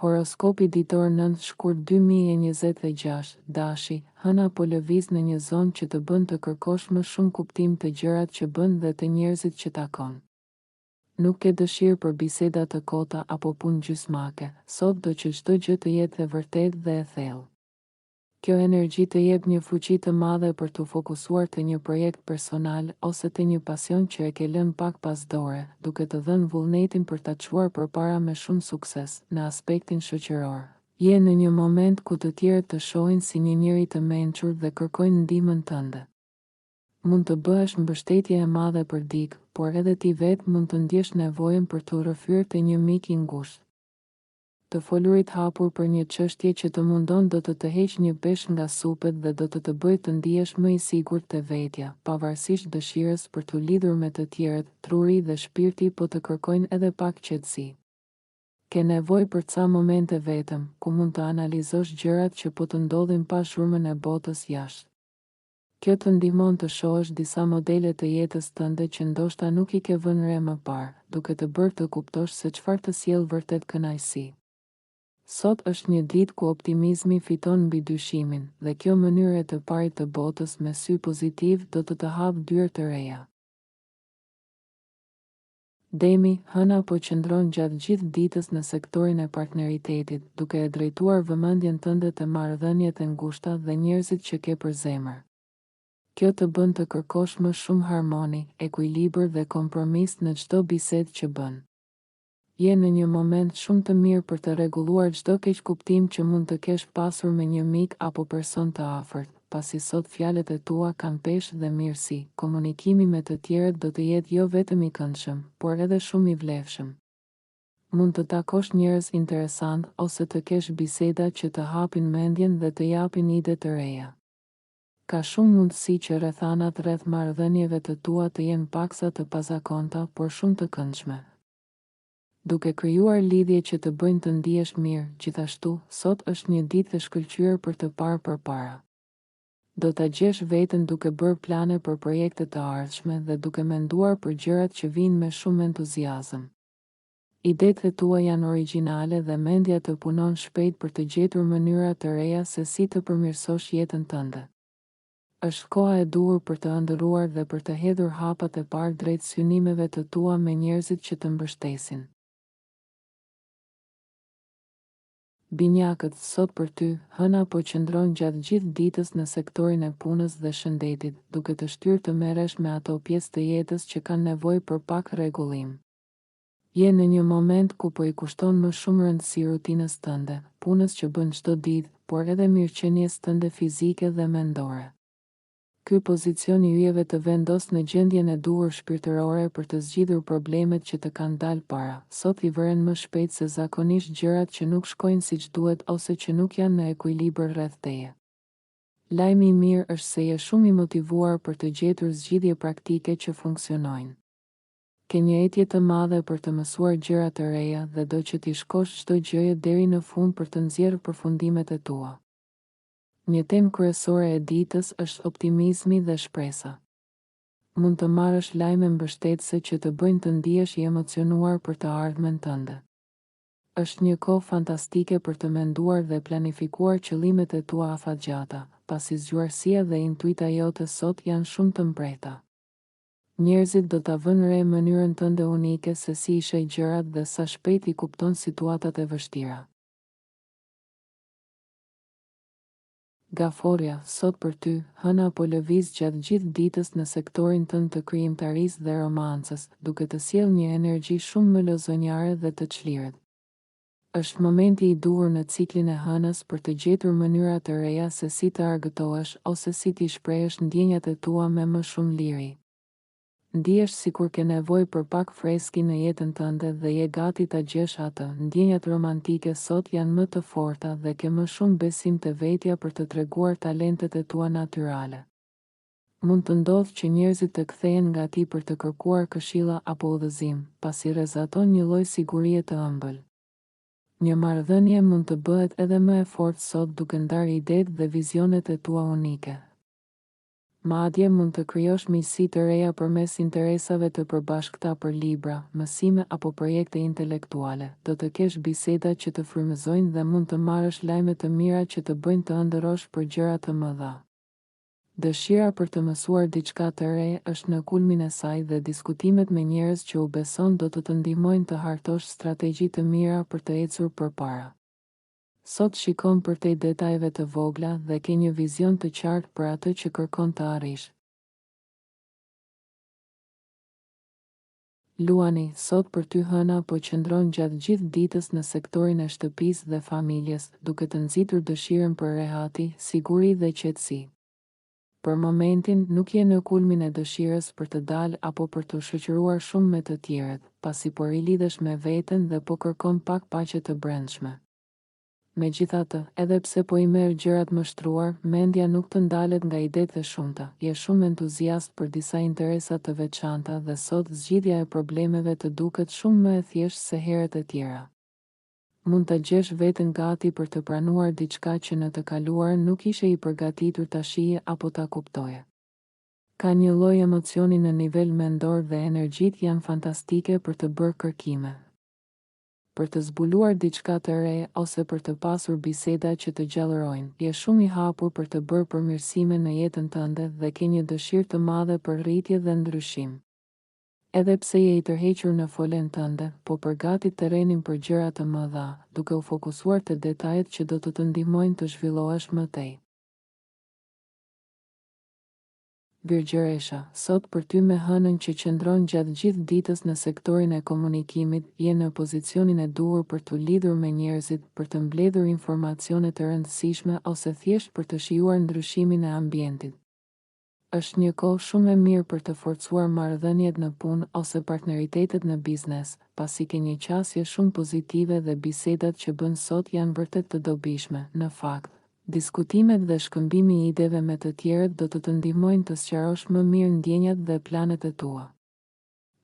Horoskopi ditor 9 shkurt 2026, Dashi, hëna po lëviz në një zonë që të bën të kërkosh më shumë kuptim të gjërat që bën dhe të njerëzit që takon. Nuk ke dëshirë për biseda të kota apo punë gjysmake, sot do që çdo gjë të jetë e vërtetë dhe e thellë. Kjo energji të jep një fuqi të madhe për të fokusuar të një projekt personal ose të një pasion që e ke lënë pak pas dore, duke të dhënë vullnetin për ta çuar përpara me shumë sukses. Në aspektin shoqëror, je në një moment ku të tjerët të shohin si një njeri të mençur dhe kërkojnë ndihmën tënde. Mund të bëhesh mbështetje e madhe për dikë, por edhe ti vetë mund të ndjesh nevojën për të rrëfyer te një mik i ngushtë. Të folurit hapur për një çështje që të mundon do të heqë një peshë nga supet dhe do të bëjë të ndihesh më i sigurt te vetja, pavarësisht dëshirës për të lidhur me të tjerët. Truri dhe shpirti po të kërkojnë edhe pak qetësi. Ke nevojë për ca momente vetëm, ku mund të analizosh gjërat që po të ndodhin pa shurmën e botës jashtë. Kjo të ndihmon të shohësh disa modele të jetës tënde që ndoshta nuk i ke vënë re më parë, duke të bërë të kuptosh se çfarë të sjell vërtet kënaqësi. Sot është një ditë ku optimizmi fiton mbi dyshimin, dhe kjo mënyrë e të parit të botës me sy pozitiv do të hapë dyert të reja. Demi, hëna po qëndron gjatë gjithë ditës në sektorin e partneritetit, duke e drejtuar vëmendjen tënde te marrëdhëniet e ngushta dhe njerëzit që ke për zemër. Kjo të bën të kërkosh më shumë harmoni, ekuilibër dhe kompromis në çdo bisedë që bën. Je në një moment shumë të mirë për të rregulluar çdo keq kuptim që mund të kesh pasur me një mik apo person të afërt, pasi sot fjalët e tua kanë peshë dhe mirësi. Komunikimi me të tjerët do të jetë jo vetëm i këndshëm, por edhe shumë i vlefshëm. Mund të takosh njerëz interesant ose të kesh biseda që të hapin mendjen dhe të japin ide të reja. Ka shumë mundësi që rrethanat rreth marrëdhënieve të tua të jenë paksa të pazakonta, por shumë të këndshme, duke krijuar lidhje që të bëjnë të ndihesh mirë. Gjithashtu, sot është një ditë e shkëlqyer për të parë përpara. Do ta gjesh veten duke bërë plane për projekte të ardhshme dhe duke menduar për gjërat që vijnë me shumë entuziazëm. Idetë e tua janë origjinale dhe mendja të punon shpejt për të gjetur mënyra të reja se si të përmirësosh jetën tënde. Është koha e duhur për të ëndërruar dhe për të hedhur hapat e parë drejt synimeve të tua me njerëzit që të mbështesin. Binjakët, sot për ty, hëna po qëndron gjatë gjithë ditës në sektorin e punës dhe shëndetit, duke të shtyrë të merresh me ato pjesë të jetës që kanë nevojë për pak rregullim. Je në një moment ku po i kushton më shumë rëndësi rutinës tënde, punës që bën çdo ditë, por edhe mirëqenies tënde fizike dhe mendore. Ky pozicion i yjeve të vendos në gjendjen e duhur shpirtërore për të zgjidhur problemet që të kanë dalë para. Sot i vëren më shpejt se zakonisht gjërat që nuk shkojnë siç duhet ose që nuk janë në ekuilibër rreth teje. Lajmi i mirë është se je shumë i motivuar për të gjetur zgjidhje praktike që funksionojnë. Ke një etje të madhe për të mësuar gjëra të reja dhe do që t'i shkosh çdo gjëje deri në fund për të nxjerrë përfundimet e tua. Një temë kryesore e ditës është optimizmi dhe shpresa. Mund të marrësh lajme mbështetëse që të bëjnë të ndihesh i emocionuar për të ardhmen tënde. Është një kohë fantastike për të menduar dhe planifikuar qëllimet e tua afatgjata, pasi zgjuarësia dhe intuita jote sot janë shumë të mprehta. Njerëzit do ta vënë re mënyrën tënde unike se si i sheh gjërat dhe sa shpejt i kupton situatat e vështira. Gaforia, sot për ty, hëna po lëviz gjatë gjithë ditës në sektorin tënd të krijimtarisë dhe romancës, duke të sjellë një energji shumë më lozonjare dhe të çliret. Është momenti i duhur në ciklin e hënës për të gjetur mënyra të reja se si të argëtohesh ose si t'i shprehësh ndjenjat e tua me më shumë liri. Ndihesh sikur ke nevojë për pak freski në jetën tënde dhe je gati ta gjesh atë. Ndjenjat romantike sot janë më të forta dhe ke më shumë besim te vetja për të treguar talentet e tua natyrale. Mund të ndodhë që njerëzit të kthehen nga ti për të kërkuar këshilla apo udhëzim, pasi rrezaton një lloj sigurie të ëmbël. Një marrëdhënie mund të bëhet edhe më e fortë sot duke ndarë idetë dhe vizionet e tua unike. Madje mund të krijosh miqësi të reja përmes interesave të përbashkëta për libra, mësime apo projekte intelektuale. Do të kesh biseda që të frymëzojnë dhe mund të marrësh lajme të mira që të bëjnë të ëndërrosh për gjëra të mëdha. Dëshira për të mësuar diçka të re është në kulmin e saj dhe diskutimet me njerëz që u beson do të ndihmojnë të hartosh strategji të mira për të ecur përpara. Sot shikon përtej detajeve të vogla dhe ke një vizion të qartë për atë që kërkon të arrish. Luani, sot për ty hëna po qëndron gjatë gjithë ditës në sektorin e shtëpisë dhe familjes, duke të nxitur dëshirën për rehati, siguri dhe qetësi. Për momentin, nuk je në kulmin e dëshirës për të dalë apo për të shoqëruar shumë me të tjerët, pasi po rilidhesh me veten dhe po kërkon pak paqe të brendshme. Megjithatë, edhe pse po i merr gjërat më shtruar, mendja nuk të ndalet nga idetë e shumta. Je shumë entuziast për disa interesa të veçanta dhe sot zgjidhja e problemeve të duket shumë më e thjeshtë se herët e tjera. Mund të gjesh veten gati për të pranuar diçka që në të kaluarën nuk ishe i përgatitur ta shije apo ta kuptoje. Ka një lloj emocioni në nivel mendor dhe energjitë janë fantastike për të bërë kërkime. Për të zbuluar diçka të re ose për të pasur biseda që të gjallërojnë, je shumë i hapur për të bërë përmirësime në jetën tënde dhe ke një dëshirë të madhe për rritje dhe ndryshim. Edhe pse je i tërhequr në folen tënde, po përgatit terrenin për gjëra të mëdha, duke u fokusuar te detajet që do të ndihmojnë të zhvillohesh më tej. Virgjëresha, sot për ty me hënën që qëndron gjatë gjithë ditës në sektorin e komunikimit, je në pozicionin e duhur për të lidhur me njerëzit, për të mbledhur informacione të rëndësishme ose thjesht për të shijuar ndryshimin e ambientit. Është një kohë shumë e mirë për të forcuar marrëdhëniet në punë ose partneritetet në biznes, pasi ke një qasje shumë pozitive dhe bisedat që bën sot janë vërtet të dobishme. Në fakt, diskutimet dhe shkëmbimi i ideve me të tjerët do të ndihmojnë të sqarosh më mirë ndjenjat dhe planet e tua.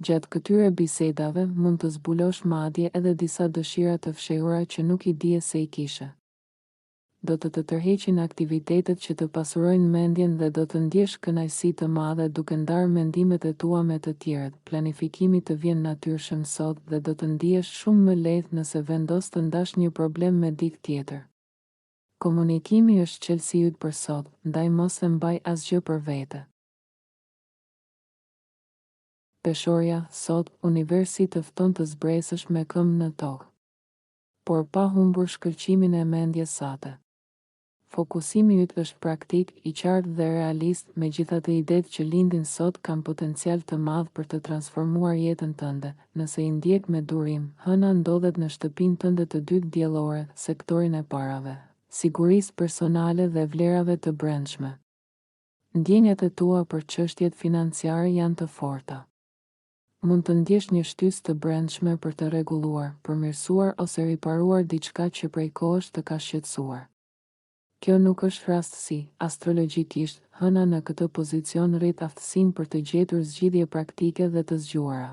Gjatë këtyre bisedave mund të zbulosh madje edhe disa dëshira të fshehura që nuk i dije se i kishe. Do të tërheqin aktivitetet që të pasurojnë mendjen dhe do të ndjesh kënaqësi të madhe duke ndarë mendimet e tua me të tjerët. Planifikimi të vjen natyrshëm sot dhe do të ndihesh shumë më lehtë nëse vendos të ndash një problem me dikë tjetër. Komunikimi është çelësi yt për sot, ndaj mos e mbaj asgjë për vete. Peshorja, sot, universi të fton të zbresësh me këmbë në tokë, por pa humbur shkëlqimin e mendjes sate. Fokusimi yt është praktik, i qartë dhe realist, megjithatë idetë që lindin sot kanë potencial të madh për të transformuar jetën tënde. Nëse i ndjek me durim, hëna ndodhet në shtëpinë tënde të dytë diellore, sektorin e parave, sigurisë personale dhe vlerave të brendshme. Ndjenjat e tua për çështjet financiare janë të forta. Mund të ndjesh një shtysë të brendshme për të rregulluar, përmirësuar ose riparuar diçka që prej kohësh të ka shqetësuar. Kjo nuk është rastësi, astrologjikisht, hëna në këtë pozicion rrit aftësinë për të gjetur zgjidhje praktike dhe të zgjuara.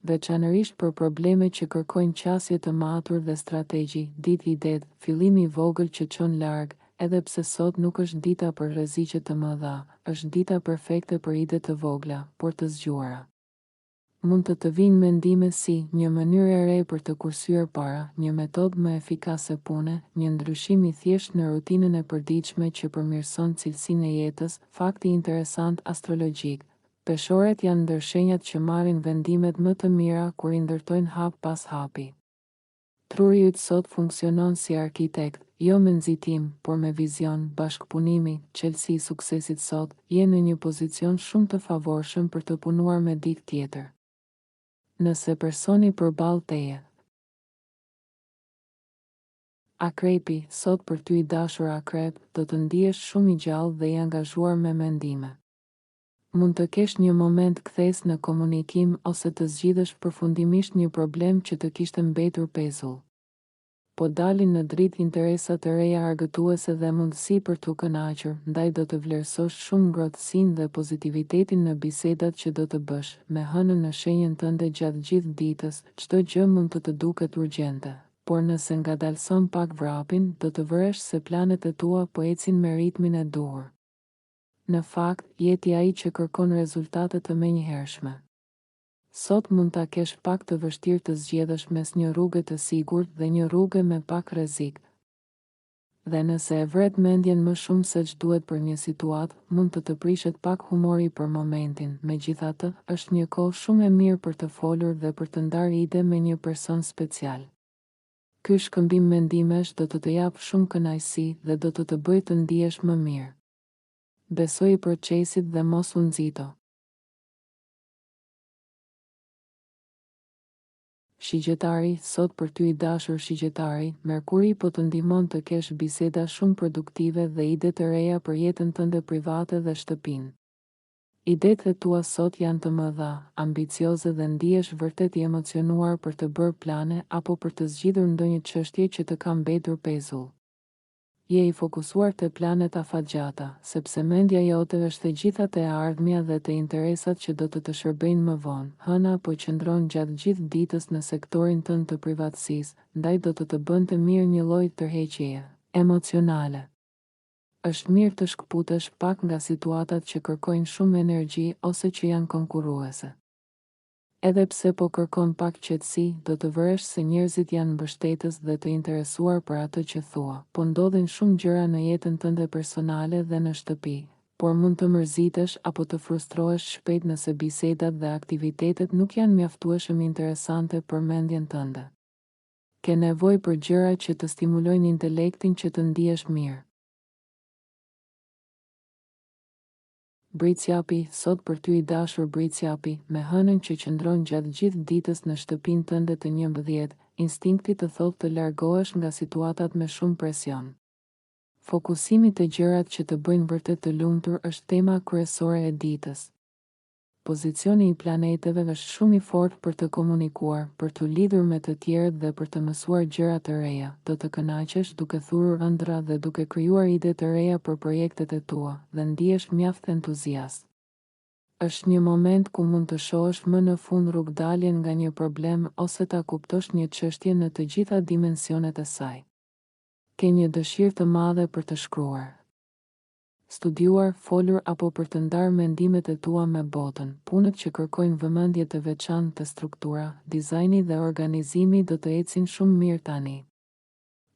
Veçanërisht për probleme që kërkojnë qasje të matur dhe strategji, ditë i det, fillimi i vogël që çon larg, edhe pse sot nuk është dita për rreziqe të mëdha, është dita perfekte për ide të vogla, por të zgjuara. Mund të vinë mendime si një mënyrë e re për të kursyer para, një metodë më efikase pune, një ndryshim i thjeshtë në rutinën e përditshme që përmirëson cilësinë e jetës. Fakti interesant astrologjik. Peshoret janë ndër shenjat që marrin vendimet më të mira kur i ndërtojnë hap pas hapi. Truri yt sot funksionon si arkitekt, jo me nxitim, por me vizion, bashkëpunimi, çelësi i suksesit sot, je në një pozicion shumë të favorshëm për të punuar me dikë tjetër. Nëse personi përballë teje. Akrepi, sot për ty i dashur akrep, do të ndihesh shumë i gjallë dhe i angazhuar me mendime. Mund të kesh një moment kthesë në komunikim ose të zgjidhësh përfundimisht një problem që të kishte mbetur pezull. Po dalin në dritë interesa të reja argëtuese dhe mundësi për t'u kënaqur, ndaj do të vlerësosh shumë ngrohtësinë dhe pozitivitetin në bisedat që do të bësh. Me hënën në shenjën tënde gjatë gjithë ditës, çdo gjë mund të duket urgjente, por nëse ngadalson pak vrapin, do të vëresh se planet e tua po ecin me ritmin e duhur. Në fakt, jeti ai që kërkon rezultate të menjëhershme. Sot mund ta kesh pak të vështirë të zgjedhësh mes një rruge të sigurt dhe një rruge me pak rrezik. Dhe nëse e vret mendjen më shumë se ç'duhet për një situatë, mund të prishet pak humori për momentin. Megjithatë, është një kohë shumë e mirë për të folur dhe për të ndarë ide me një person special. Ky shkëmbim mendimesh do të jap shumë kënaqësi dhe do të bëjë të ndihesh më mirë. Besoj i procesit dhe mos u nxito. Shigjetari, sot për ty i dashur shigjetari, Merkuri po të ndihmon të kesh biseda shumë produktive dhe ide të reja për jetën tënde private dhe shtëpinë. Idetë e tua sot janë të mëdha, ambicioze dhe ndihesh vërtet i emocionuar për të bërë plane apo për të zgjidhur ndonjë çështje që të ka mbetur pezull. Je i fokusuar te planet afatgjata, sepse mendja jote është e gjitha te ardhmja dhe te interesat që do të shërbejnë më vonë. Hëna po qëndron gjatë gjithë ditës në sektorin tënd të privatësisë, ndaj do të bënte mirë një lloj tërheqjeje emocionale. Është mirë të shkputesh pak nga situatat që kërkojnë shumë energji ose që janë konkurruese. Edhe pse po kërkon pak qetësi, do të vëresh se njerëzit janë mbështetës dhe të interesuar për atë që thua. Po ndodhin shumë gjëra në jetën tënde personale dhe në shtëpi, por mund të mërzitesh apo të frustrohesh shpejt nëse bisedat dhe aktivitetet nuk janë mjaftueshëm interesante për mendjen tënde. Ke nevojë për gjëra që të stimulojnë intelektin që të ndihesh mirë. Bricjapi, sot për ty i dashur Bricjapi, me hënën që qëndron gjatë gjithë ditës në shtëpinë tënde të 11, instinkti të thotë të largohesh nga situatat me shumë presion. Fokusimi te gjërat që të bëjnë vërtet të lumtur është tema kryesore e ditës. Pozicioni i planeteve është shumë i fortë për të komunikuar, për të lidhur me të tjerët dhe për të mësuar gjëra të reja. Do të kënaqesh duke thurur ëndra dhe duke krijuar ide të reja për projektet e tua dhe ndihesh mjaft entuziast. Është një moment ku mund të shohësh më në fund rrugdaljen nga një problem ose ta kuptosh një çështje në të gjitha dimensionet e saj. Ke një dëshirë të madhe për të shkruar, studiuar, folur apo për të ndarë mendimet e tua me botën. Punët që kërkojnë vëmendje të veçantë të struktura, dizajni dhe organizimi do të ecin shumë mirë tani.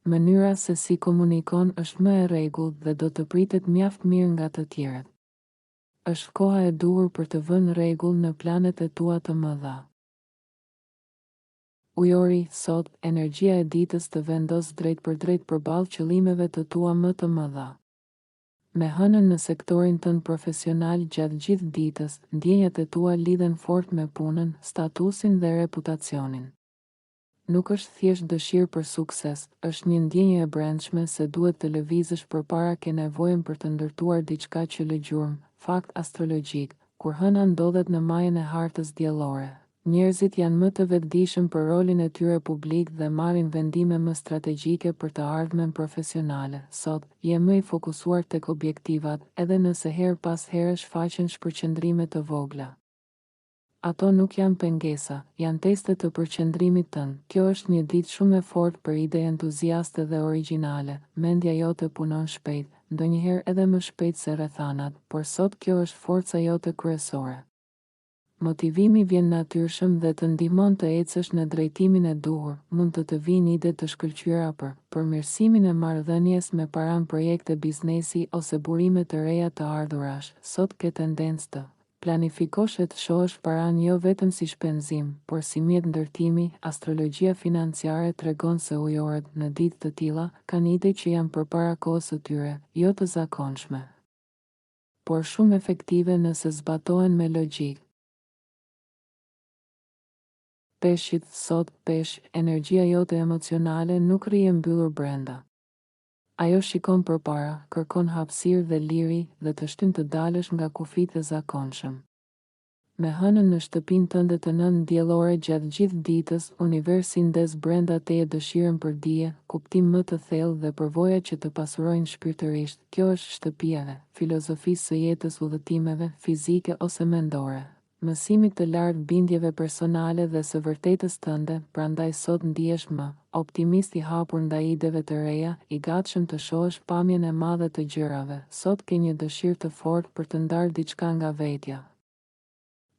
Mënyra se si komunikon është më e rregullt dhe do të pritet mjaft mirë nga të tjerët. Është koha e duhur për të vënë rregull në planet e tua të mëdha. Ujori, sot, energjia e ditës të vendos drejt për drejt përballë qëllimeve të tua më të mëdha. Me hënën në sektorin tënd profesional gjatë gjithë ditës, ndjenjat e tua lidhen fort me punën, statusin dhe reputacionin. Nuk është thjesht dëshirë për sukses, është një ndjenjë e brendshme se duhet të lëvizësh përpara ke nevojën për të ndërtuar diçka që lë fakt astrologjik, kur hëna ndodhet në majën e hartës diellore. Njerëzit janë më të vetëdijshëm për rolin e tyre publik dhe marrin vendime më strategjike për të ardhmen profesionale. Sot, je më i fokusuar tek objektivat, edhe nëse her pas here shfaqen shpërqendrime të vogla. Ato nuk janë pengesa, janë teste të përqendrimit tënd. Kjo është një ditë shumë e fortë për ide entuziaste dhe origjinale. Mendja jote punon shpejt, ndonjëherë edhe më shpejt se rrethanat, por sot kjo është forca jote kryesore. Motivimi vjen natyrshëm dhe të ndihmon të ecësh në drejtimin e duhur. Mund të vinë ide të shkëlqyera për përmirësimin e marrëdhënies me pranë projekte biznesi ose burime të reja të ardhurash. Sot ke tendencë të planifikosh e të shohësh paranë jo vetëm si shpenzim, por si mjet ndërtimi. Astrologjia financiare tregon se ujorët në ditë të tilla kanë ide që janë përpara kohës së tyre, jo të zakonshme, por shumë efektive nëse zbatohen me logjikë. Peshqit, sot, peshq, energjia jote emocionale nuk rri e mbyllur brenda. Ajo shikon përpara, kërkon hapësirë dhe liri dhe të shtyn të dalësh nga kufit e zakonshëm. Me hënën në shtëpinë tënde të 9 diellore gjatë gjithë ditës, universi ndes brenda teje dëshirën për dije, kuptim më të thellë dhe përvoja që të pasurojnë shpirtërisht. Kjo është shtëpia e filozofisë së jetës, udhëtimeve fizike ose mendore. mësimit të lartë bindjeve personale dhe së vërtetës tënde, prandaj sot ndihesh më optimist, i hapur ndaj ideve të reja, i gatshëm të shohësh pamjen e madhe të gjërave. Sot ke një dëshirë të fortë për të ndarë diçka nga vetja.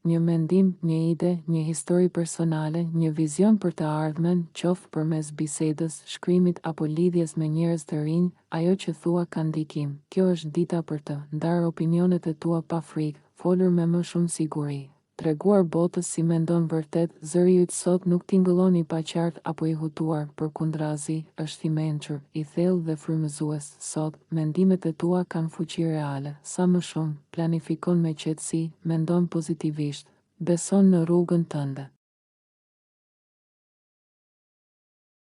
Një mendim, një ide, një histori personale, një vizion për të ardhmen, qoftë përmes bisedës, shkrimit apo lidhjes me njerëz të rinj, ajo që thua ka ndikim. Kjo është dita për të ndarë opinionet e tua pa frikë, folur me më shumë siguri. Treguar botës si mendon vërtet, zëri yt sot nuk tingëllon i paqartë apo i hutuar, përkundrazi, është i mençur, i thellë dhe frymëzues. Sot, mendimet e tua kanë fuqi reale. Sa më shumë, planifikon me qetësi, mendon pozitivisht, beson në rrugën tënde.